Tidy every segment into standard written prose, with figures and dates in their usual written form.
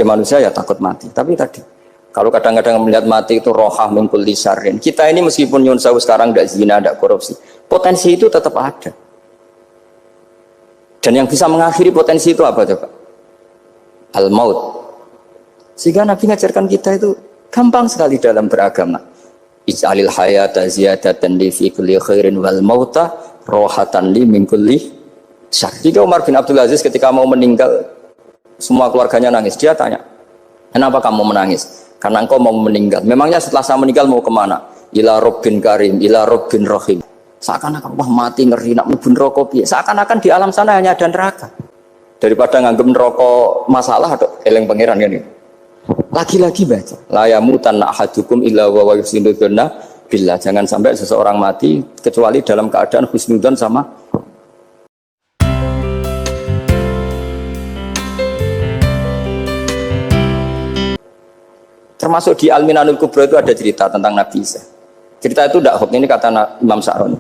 Manusia ya takut mati. Tapi tadi kalau kadang-kadang melihat mati itu rohah min kulli syarrin. Kita ini meskipun nyun sewu sekarang tidak zina, tidak korupsi, potensi itu tetap ada. Dan yang bisa mengakhiri potensi itu apa coba? Al-maut. Sehingga Nabi ngajarkan kita itu gampang sekali dalam beragama. Ij'alil hayata ziyadatan li fi kulli khairin wal mauta rohatan li min kulli syarr. Jika Umar bin Abdul Aziz ketika mau meninggal, semua keluarganya nangis. Dia tanya, kenapa kamu menangis? Karena engkau mau meninggal. Memangnya setelah saya meninggal mau kemana? Ila Rabbin Karim, ila Rabbin Rahim. Seakan-akan wah mati ngeri nak mlebu neraka piye? Seakan-akan di alam sana hanya ada neraka. Daripada nganggep neraka masalah atau eleng pangeran ini. Lagi-lagi baca. La yamutan ahadukum illa wa yuhsinudzanna billah. Jangan sampai seseorang mati kecuali dalam keadaan husnudzan sama termasuk di Al-Minanul Kubra itu ada cerita tentang Nabi Isa. Cerita itu tidak hoax, ini kata Imam Sa'roni.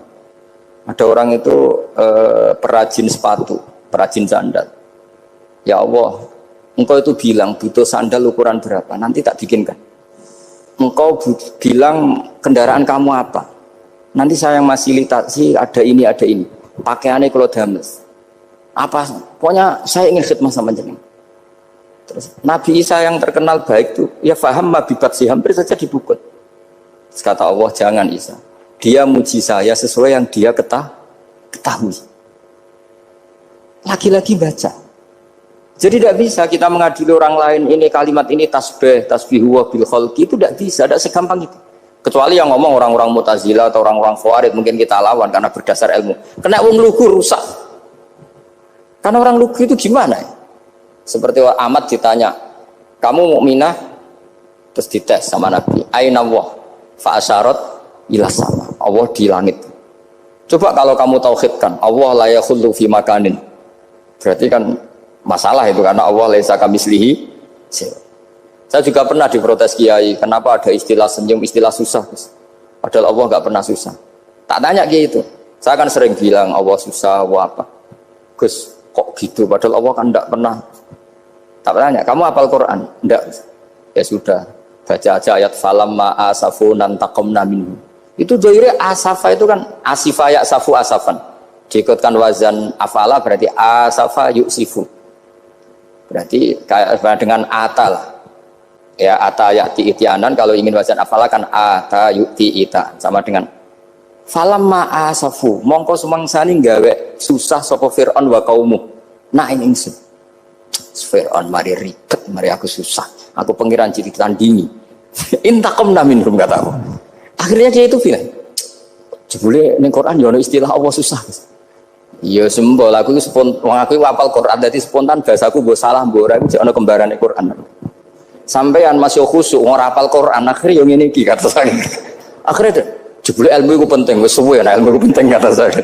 Ada orang itu perajin sepatu, perajin sandal. Ya Allah, engkau itu bilang butuh sandal ukuran berapa, nanti tak bikinkan. Engkau bilang kendaraan kamu apa, nanti saya yang fasilitasi ada ini, pakaiannya kalau dames. Apa, pokoknya saya ingin khidmah sama jenengan. Terus Nabi Isa yang terkenal baik itu ya faham mabibat sih hampir saja dipukul. Terus kata Allah, jangan Isa, dia muji saya sesuai yang dia ketahui. Lagi-lagi baca. Jadi tidak bisa kita mengadili orang lain, ini kalimat ini tasbihu wa bil khalqi, itu tidak bisa, tidak segampang itu. Kecuali yang ngomong orang-orang Mu'tazilah atau orang-orang Khawarij, mungkin kita lawan karena berdasar ilmu. Kena wong lugu rusak. Karena orang lugu itu gimana ya? Seperti Ahmad ditanya, kamu mukminah? Terus dites sama Nabi, aina Allah fa asyarat ila sama, Allah di langit. Coba kalau kamu tauhidkan Allah la yakhullu fi makanin, berarti kan masalah itu karena Allah laisa kamitslihi. Saya juga pernah diprotes kiai, kenapa ada istilah senyum, istilah susah, padahal Allah nggak pernah susah. Tak tanya kiai itu, saya kan sering bilang Allah susah, Allah apa, Gus kok gitu, padahal Allah kan nggak pernah. Tak tanya, kamu hafal Quran? Enggak. Ya sudah, baca aja ayat falamma asafunan taqamna minhu. Itu dhaire asafa itu kan asifa ya'safu asafan. Diikutkan wazan afala berarti asafa yu'sifu. Berarti kayak dengan atal. Ya ata ya'ti ityanan, kalau ingin wazan afala kan ata yu'ti ita, sama dengan falamma asafu. Mongko sumangsani gawe susah sapa Firaun wa qaumuh. Nah ini ingsun. Fir'aun mari ribet, mari aku susah, aku pengiran jadi tandingi. Intakom naminhum kata aku. Akhirnya dia itu bilang, jebule ning Quran yo istilah Allah susah. Iya sembol aku itu wong aku hafal Quran dadi spontan bahasaku mbok salah mbok ora iki ana kembarane Quran. Sampeyan masih khusyuk ora hafal Quran akhirnya yo ngene iki kata saya. Akhirnya jebule ilmu iku penting, wis suwe nek ilmu iku penting kata saya.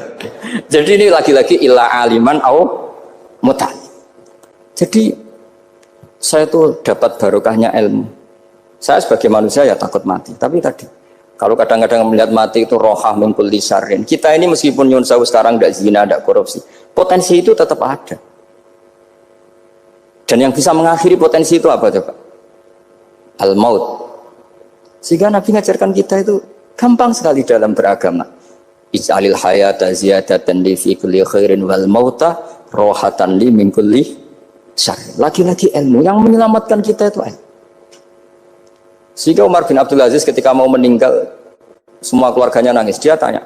Jadi ini lagi-lagi illa aliman au muta. Jadi saya tuh dapat barokahnya ilmu. Saya sebagai manusia ya takut mati. Tapi tadi kalau kadang-kadang melihat mati itu rohah min kulli syarrin. Kita ini meskipun nyun sewu sekarang tidak zina, tidak korupsi, potensi itu tetap ada. Dan yang bisa mengakhiri potensi itu apa coba? Al-maut. Sehingga Nabi ngajarkan kita itu gampang sekali dalam beragama. Ij'alil hayata ziyadatan li fi kulli khairin wal mauta rohatan li min kulli syarr. Lagi-lagi ilmu yang menyelamatkan kita itu ilmu. Sehingga Umar bin Abdul Aziz ketika mau meninggal, semua keluarganya nangis. Dia tanya,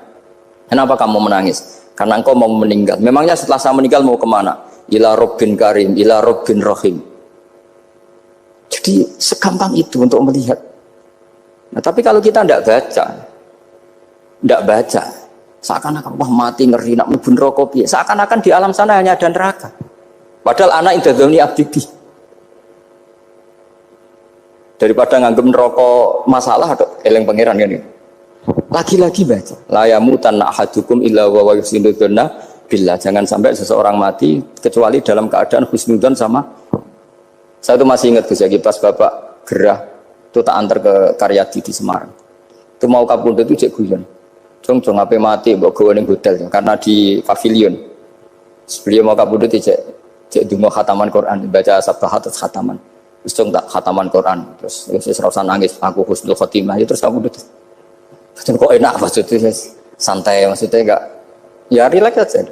kenapa kamu menangis? Karena engkau mau meninggal. Memangnya setelah saya meninggal mau kemana? Ila Rabbin Karim, ila Rabbin Rahim. Jadi segampang itu untuk melihat. Nah, tapi kalau kita tidak baca, seakan-akan wah mati ngeri nak mlebu neraka piye? Seakan-akan di alam sana hanya ada neraka. Padahal anak idadzoni abdi. Daripada nganggep neraka masalah atau eleng pangeran ini. Lagi-lagi baca. La yamutan ahadukum illa wa yuhsinudzanna billah. Jangan sampai seseorang mati kecuali dalam keadaan husnudzan sama. Saya itu masih ingat Gus Yagi pas Bapak gerah itu tak antar ke Karyadi di Semarang. Itu mau kapundhut itu cek guyon. Jong ape mati mbok gawe ning hotel karena di pavilion. Beliau mau kapundhut cek dungo khataman Quran, baca sabbahat khataman. Istung tak khataman Quran, terus serasa nangis, aku husnul khotimah, terus kamu duduk. Terus kok enak maksudnya, santai maksudnya enggak, ya relax aja.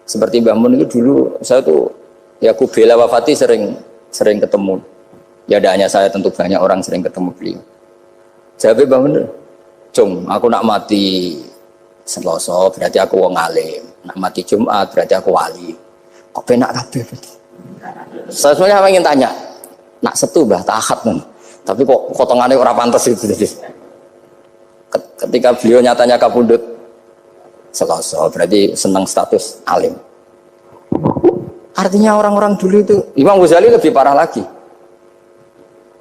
Seperti Mbah Mun itu dulu, saya tuh ya aku bela wafati sering ketemu. Ya ada hanya saya, tentu banyak orang sering ketemu beliau. Jawab Mbah Mun, Cung, aku nak mati Selasa berarti aku wong alim, nak mati Jumat berarti aku wali. Kok penak kabeh? Saya sebenarnya ingin tanya, nak setu Mbah tahat kan, tapi kok potongannya ora pantas itu. Ketika beliau nyatanya kabundut Selasa berarti senang status alim. Artinya orang-orang dulu itu, Imam Ghazali lebih parah lagi.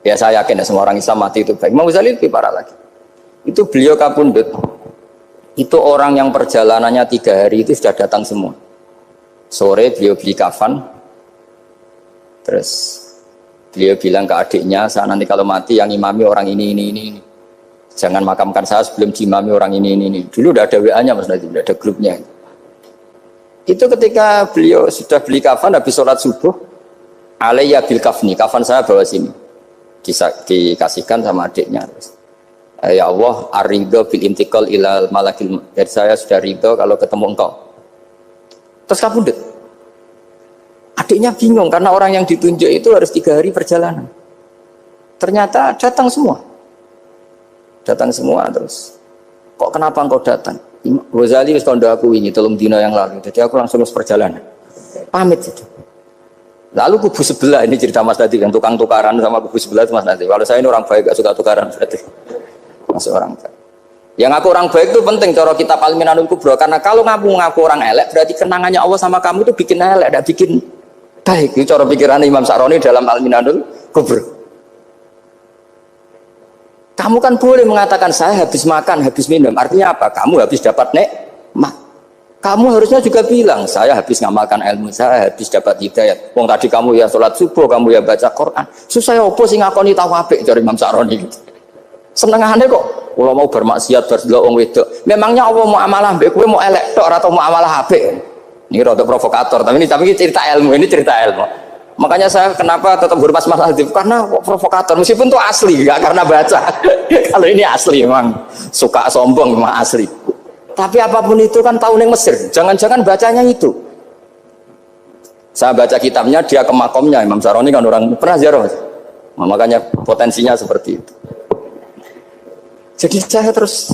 Ya saya yakin ya semua orang Islam mati itu baik. Imam Ghazali lebih parah lagi. Itu beliau kabundut, itu orang yang perjalanannya 3 hari itu sudah datang semua. Sore beliau beli kafan, terus beliau bilang ke adiknya, saya nanti kalau mati yang imami orang ini. Jangan makamkan saya sebelum diimami orang ini. Dulu udah ada WA-nya Mas Nadim, udah ada grupnya. Itu ketika beliau sudah beli kafan, habis sholat subuh, alayya bil kafni, kafan saya bawa sini. Dikasihkan sama adiknya. Ya Allah, ar-ridho bil intiqal ilal malakil. Jadi saya sudah ridho kalau ketemu engkau. Terus kabundut. Adiknya bingung karena orang yang ditunjuk itu harus 3 hari perjalanan. Ternyata datang semua. Terus. Kok kenapa engkau datang? Ghazali wis kandha aku ini 3 dina yang lalu. Jadi aku langsung perjalanan. Pamit itu. Lalu kubu sebelah, ini cerita Mas Nadi yang tukang tukaran sama kubu sebelah itu Mas Nadi. Kalau saya ini orang baik gak suka tukaran berarti. Masuk orang baik. Yang ngaku orang baik itu penting cara kita Al-Minanul Kubro, karena kalau ngaku orang elek berarti kenangannya Allah sama kamu itu bikin elek, tidak bikin baik. Itu cara pikiran Imam Sa'roni dalam Al-Minanul Kubro. Kamu kan boleh mengatakan saya habis makan, habis minum. Artinya apa? Kamu habis dapat nikmat. Kamu harusnya juga bilang saya habis ngamalkan ilmu, saya habis dapat hidayat. Wong tadi kamu ya sholat subuh, kamu ya baca Quran. Susah opo sing ngakoni tahu apik dari Imam Sa'roni gitu. Senengane kok kalau mau bermaksiat berdelok wong wedok. Memangnya Allah mau amalah mbek kowe mau elek tok atau mau amalah apik? Ini rada provokator, tapi ini cerita ilmu, Makanya saya kenapa tetap hormat Mas Adib, karena provokator meskipun itu asli, enggak karena baca. Kalau ini asli memang suka sombong memang asli. Tapi apapun itu kan tahu yang Mesir. Jangan-jangan bacanya itu. Saya baca kitabnya, dia ke makomnya Imam Sa'roni kan orang pernah ziarah. Makanya potensinya seperti itu. Jadi saya terus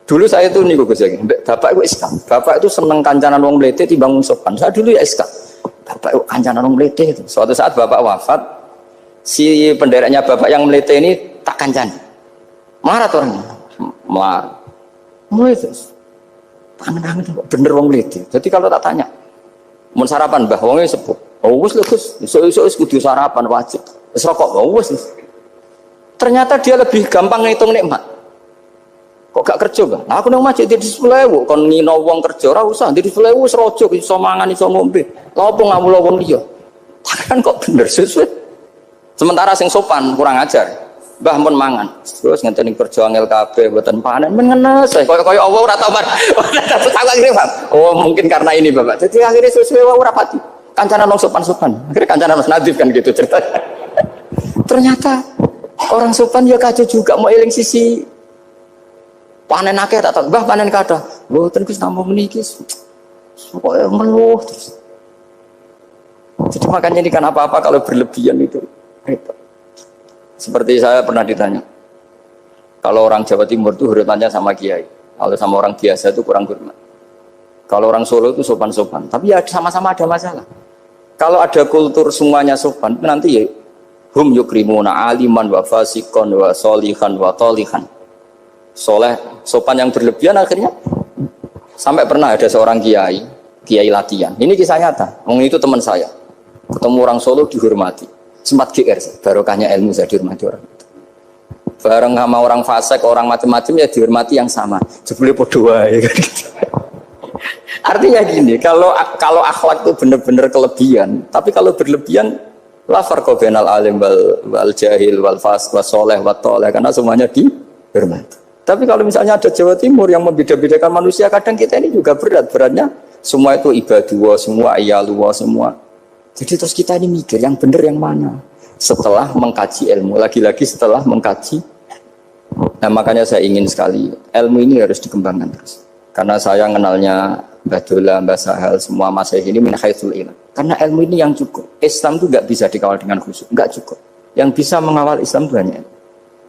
dulu saya itu nih Gus Yagi, Bapak itu SK. Bapak itu seneng kancanan wong mlete timbang wong sopan. Saya dulu ya SK. Bapak itu kancanan wong mlete itu. Suatu saat Bapak wafat, si pendereknya Bapak yang mlete ini tak kancan. Marah orangnya. Mulai terus. Tangan-tangan bener wong mlete. Jadi kalau tak tanya, mau sarapan Mbah wonge sepuh. Oh wis lho Gus, iso-iso wis kudu sarapan wajib. Wis rokok wis. Ternyata dia lebih gampang ngitung nikmat. Kok gak kerja kan? Nah, aku nang masjid di 10.000 kon ngino wong kerja ora usah di 10.000 wis rojo iso mangan iso ngombe. Lha opo ngamula wong liya? Kan kok bener sesuai. Sementara sing sopan kurang ajar. Mbah mun mangan. Terus ngenteni kerja angel kabeh mboten panen men ngenes. Kaya Allah ora tau mar. Oh, mungkin karena ini Bapak. Jadi akhirnya sesuai wae ora pati. Kancanan wong sopan-sopan. Akhirnya kancanan Mas Nadif kan gitu ceritanya. Ternyata orang sopan ya kacau juga mau eling sisi panen akeh tak tahu, Mbah panen kathah. Mboten Gus namung meniki. Pokoke ngeluh terus. Jadi makanya ini kan apa-apa kalau berlebihan itu repot. Seperti saya pernah ditanya. Kalau orang Jawa Timur itu hormatnya sama kiai. Kalau sama orang biasa itu kurang hormat. Kalau orang Solo itu sopan-sopan, tapi ya sama-sama ada masalah. Kalau ada kultur semuanya sopan, nanti ya hum yukrimuna aliman wa fasikon wa solihan wa tolihan. Soleh, sopan yang berlebihan akhirnya sampai pernah ada seorang kiai latihan. Ini kisah nyata. Wong itu teman saya. Ketemu orang Solo dihormati. Sempat GR, barokahnya ilmu saya dihormati orang. Bareng sama orang fasik, orang macam-macam ya dihormati yang sama. Jebule padha wae kan gitu. Artinya gini, kalau akhlak itu benar-benar kelebihan, tapi kalau berlebihan la farqa bainal alim wal jahil wal fas was soleh wat toleh, karena semuanya dihormati. Tapi kalau misalnya ada Jawa Timur yang membeda-bedakan manusia, kadang kita ini juga beratnya semua itu ibadullah, semua iyalullah, semua. Jadi terus kita ini mikir yang benar yang mana. setelah mengkaji ilmu, lagi-lagi setelah mengkaji. Nah makanya saya ingin sekali ilmu ini harus dikembangkan terus. Karena saya kenalnya Mbah Dola, Mbah Sahal, semua masyayikh ini min haitsul ilm. Karena ilmu ini yang cukup. Islam itu nggak bisa dikawal dengan khusyuk, nggak cukup. Yang bisa mengawal Islam itu hanya.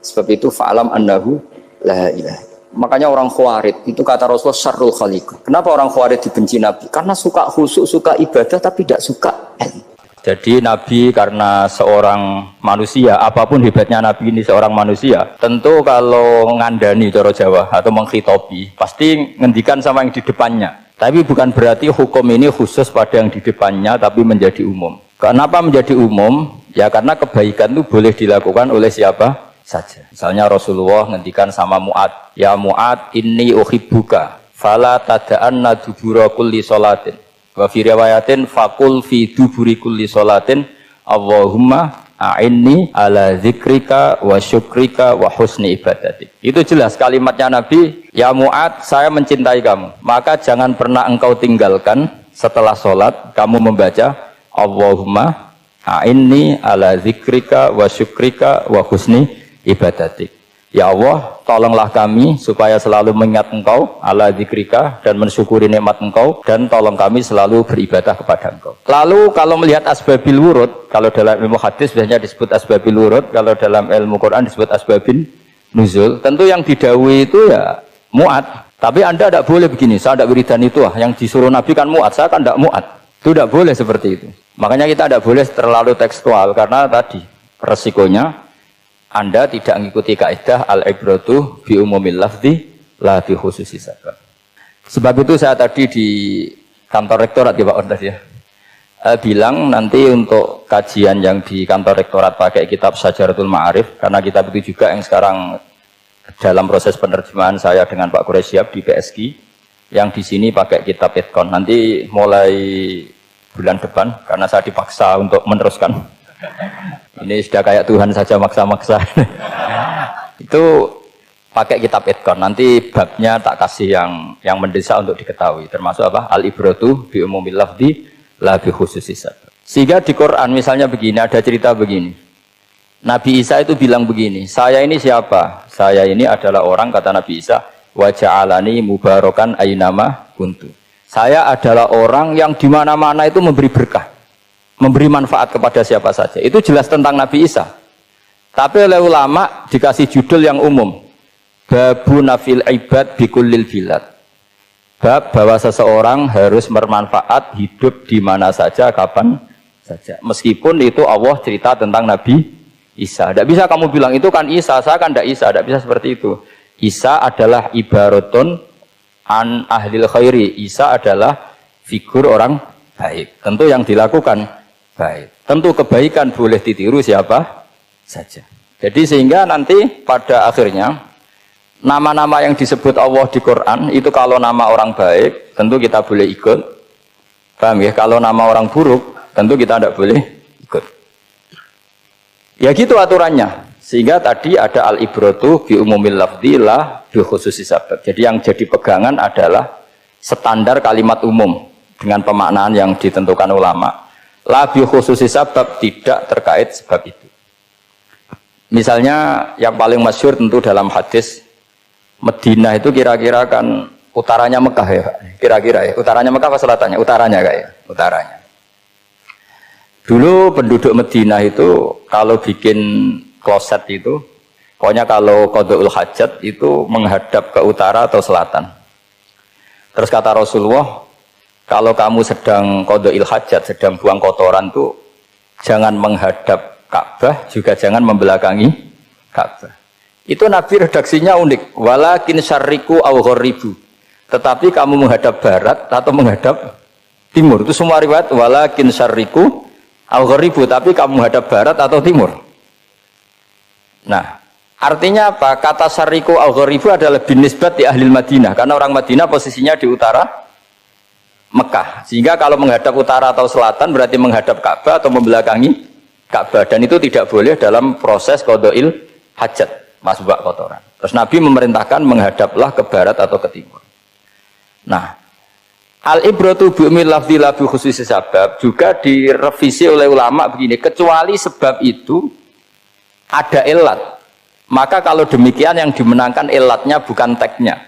Sebab itu fa'alam annahu la ilaha. Makanya orang Khawarij itu kata Rasulullah syarrul khaliq. Kenapa orang Khawarij dibenci Nabi? Karena suka khusyuk, suka ibadah tapi tidak suka ilmu. Jadi Nabi karena seorang manusia, apapun hebatnya Nabi ini seorang manusia, tentu kalau ngandani cara Jawa atau menghitopi, pasti ngendikan sama yang di depannya. Tapi bukan berarti hukum ini khusus pada yang di depannya, tapi menjadi umum. Kenapa menjadi umum? Ya karena kebaikan itu boleh dilakukan oleh siapa saja. Misalnya Rasulullah ngendikan sama Mu'ad, ya Mu'ad inni uhibbuka, fala tada'anna dubura kulli sholatin. Wa fi riwayatin faqul fi duburi kulli sholatin Allahumma a'inni ala zikrika wa syukrika wa husni ibadatik. Itu jelas kalimatnya Nabi, ya Mu'ad saya mencintai kamu, maka jangan pernah engkau tinggalkan setelah sholat kamu membaca Allahumma a'inni ala zikrika wa syukrika wa husni ibadatik. Ya Allah, tolonglah kami supaya selalu mengingat Engkau, ala zikrika, dan mensyukuri nikmat Engkau, dan tolong kami selalu beribadah kepada Engkau. Lalu kalau melihat asbabil wurud, kalau dalam ilmu hadis biasanya disebut asbabil wurud, kalau dalam ilmu Quran disebut asbabin nuzul, tentu yang didhawuhi itu ya Mu'ad. Tapi Anda tidak boleh begini, saya tidak wiridan itu, yang disuruh Nabi kan Mu'ad, saya kan tidak Mu'ad. Itu tidak boleh seperti itu. Makanya kita tidak boleh terlalu tekstual, karena tadi resikonya Anda tidak mengikuti kaidah al-ibratu bi umumil lafzi la bi khususi sabab. Sebab itu saya tadi di kantor rektorat ya Pak Ordas ya, bilang nanti untuk kajian yang di kantor rektorat pakai kitab Syajaratul Ma'arif, karena kitab itu juga yang sekarang dalam proses penerjemahan saya dengan Pak Quraisyab di PSG, yang di sini pakai kitab Itqon. Nanti mulai bulan depan, karena saya dipaksa untuk meneruskan. Ini sudah kayak Tuhan saja maksa-maksa. Itu pakai kitab Itqon. Nanti babnya tak kasih yang mendesak untuk diketahui. Termasuk apa? Al-ibratu bi umumil lafzi la bi khususi sabab. Sehingga di Quran misalnya begini, ada cerita begini. Nabi Isa itu bilang begini, saya ini siapa? Saya ini adalah orang, kata Nabi Isa, wa ja'alani mubarakan ainama kuntu. Saya adalah orang yang di mana-mana itu memberi berkah, memberi manfaat kepada siapa saja. Itu jelas tentang Nabi Isa. Tapi oleh ulama dikasih judul yang umum, babu nafil ibad bikullil bilad. Bab bahwa seseorang harus bermanfaat hidup di mana saja, kapan saja. Meskipun itu Allah cerita tentang Nabi Isa. Tidak bisa kamu bilang itu kan Isa, saya kan tidak Isa. Tidak bisa seperti itu. Isa adalah ibaratun an ahlil khairi. Isa adalah figur orang baik. Tentu yang dilakukan baik. Tentu kebaikan boleh ditiru siapa saja. Jadi sehingga nanti pada akhirnya nama-nama yang disebut Allah di Quran itu kalau nama orang baik tentu kita boleh ikut. Paham ya? Kalau nama orang buruk tentu kita tidak boleh ikut. Ya gitu aturannya. Sehingga tadi ada al-ibratu bi umumil lafzi la bi khususi sabab. Jadi yang jadi pegangan adalah standar kalimat umum dengan pemaknaan yang ditentukan ulama. La bi khususi sabab, tidak terkait sebab itu. Misalnya yang paling masyhur tentu dalam hadis Madinah itu kira-kira kan utaranya Mekah ya, kira-kira ya. Utaranya Mekah apa selatannya? Utaranya kayak utaranya. Dulu penduduk Madinah itu kalau bikin kloset itu, pokoknya kalau qada'ul hajat itu menghadap ke utara atau selatan. Terus kata Rasulullah, kalau kamu sedang qada'il hajat, sedang buang kotoran tuh jangan menghadap Ka'bah, juga jangan membelakangi Ka'bah. Itu Nabi redaksinya unik, walakin syarriku aw gharibu. Tetapi kamu menghadap barat atau menghadap timur. Itu semua riwayat walakin syarriku aw gharibu, tapi kamu menghadap barat atau timur. Nah, artinya apa? Kata syarriku aw gharibu adalah binisbat di ahli Madinah, karena orang Madinah posisinya di utara Mekah. Sehingga kalau menghadap utara atau selatan berarti menghadap Ka'bah atau membelakangi Ka'bah, dan itu tidak boleh dalam proses qada'il hajat, masbak kotoran. Terus Nabi memerintahkan menghadaplah ke barat atau ke timur. Nah, Al-ibratu bi'umil lafzi la bi khususi sabab juga direvisi oleh ulama begini, kecuali sebab itu ada ilat. Maka kalau demikian yang dimenangkan ilatnya bukan teknya.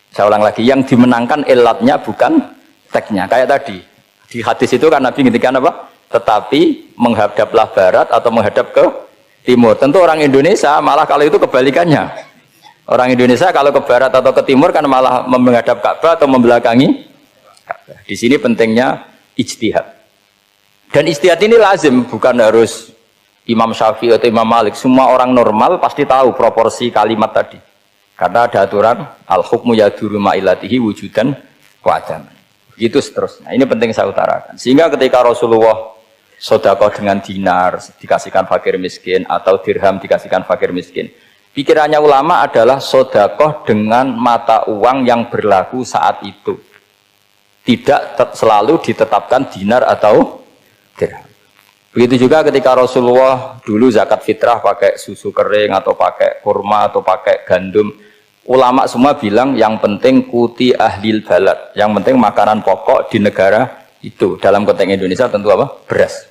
Saya ulang lagi, yang dimenangkan ilatnya bukan teknya. Kayak tadi di hadis itu kan Nabi ngintikan apa? Tetapi menghadaplah barat atau menghadap ke timur. Tentu orang Indonesia malah kalau itu kebalikannya. Orang Indonesia kalau ke barat atau ke timur kan malah menghadap Ka'bah atau membelakangi. Di sini pentingnya ijtihad. Dan ijtihad ini lazim, bukan harus Imam Syafi'i atau Imam Malik. Semua orang normal pasti tahu proporsi kalimat tadi. Karena ada aturan al-hukmu yaduru ma'ilatihi wujudan wa adaman. Itu seterusnya. Ini penting saya utarakan. Sehingga ketika Rasulullah sedekah dengan dinar dikasihkan fakir miskin atau dirham dikasihkan fakir miskin, pikirannya ulama adalah sedekah dengan mata uang yang berlaku saat itu. Tidak selalu ditetapkan dinar atau dirham. Begitu juga ketika Rasulullah dulu zakat fitrah pakai susu kering atau pakai kurma atau pakai gandum, ulama semua bilang yang penting kuti ahlil balad, yang penting makanan pokok di negara itu. Dalam konteks Indonesia tentu apa? Beras.